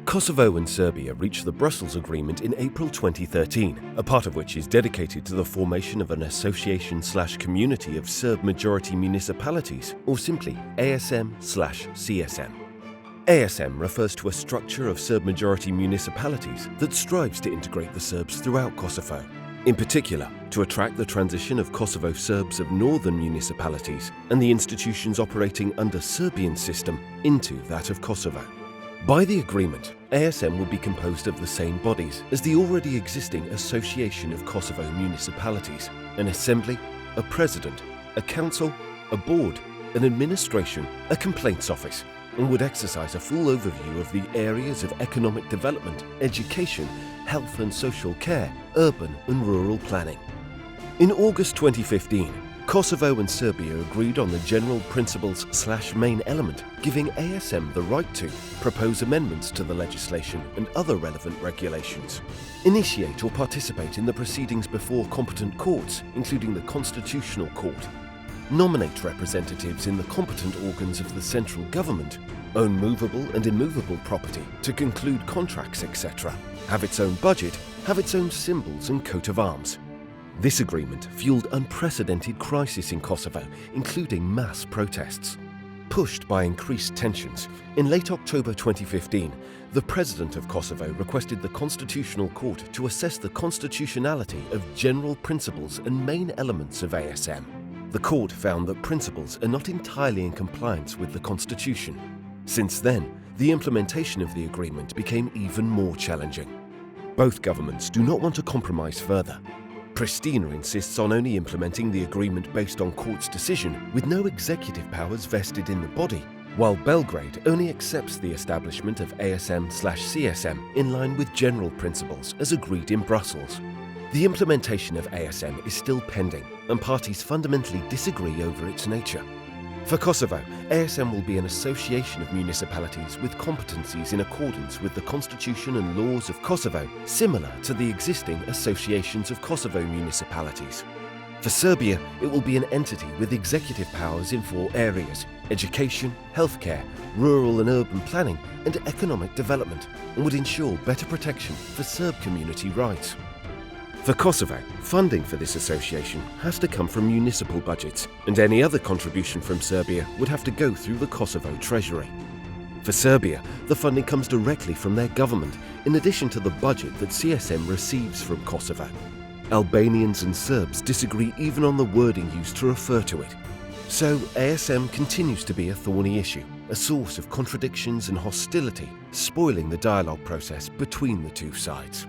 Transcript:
Kosovo and Serbia reached the Brussels Agreement in April 2013, a part of which is dedicated to the formation of an association/community of Serb-majority municipalities, or simply ASM/CSM. ASM refers to a structure of Serb-majority municipalities that strives to integrate the Serbs throughout Kosovo, in particular to attract the transition of Kosovo Serbs of northern municipalities and the institutions operating under Serbian system into that of Kosovo. By the agreement, ASM will be composed of the same bodies as the already existing Association of Kosovo Municipalities: an assembly, a president, a council, a board, an administration, a complaints office, and would exercise a full overview of the areas of economic development, education, health and social care, urban and rural planning. In August 2015, Kosovo and Serbia agreed on the general principles/main element, giving ASM the right to propose amendments to the legislation and other relevant regulations, initiate or participate in the proceedings before competent courts, including the Constitutional Court, nominate representatives in the competent organs of the central government, own movable and immovable property, to conclude contracts, etc., have its own budget, have its own symbols and coat of arms. This agreement fueled unprecedented crisis in Kosovo, including mass protests. Pushed by increased tensions, in late October 2015, the President of Kosovo requested the Constitutional Court to assess the constitutionality of general principles and main elements of ASM. The court found that principles are not entirely in compliance with the Constitution. Since then, the implementation of the agreement became even more challenging. Both governments do not want to compromise further. Pristina insists on only implementing the agreement based on court's decision, with no executive powers vested in the body, while Belgrade only accepts the establishment of ASM/CSM in line with general principles as agreed in Brussels. The implementation of ASM is still pending, and parties fundamentally disagree over its nature. For Kosovo, ASM will be an association of municipalities with competencies in accordance with the constitution and laws of Kosovo, similar to the existing associations of Kosovo municipalities. For Serbia, it will be an entity with executive powers in 4 areas: education, healthcare, rural and urban planning, and economic development, and would ensure better protection for Serb community rights. For Kosovo, funding for this association has to come from municipal budgets, and any other contribution from Serbia would have to go through the Kosovo Treasury. For Serbia, the funding comes directly from their government, in addition to the budget that CSM receives from Kosovo. Albanians and Serbs disagree even on the wording used to refer to it. So ASM continues to be a thorny issue, a source of contradictions and hostility, spoiling the dialogue process between the two sides.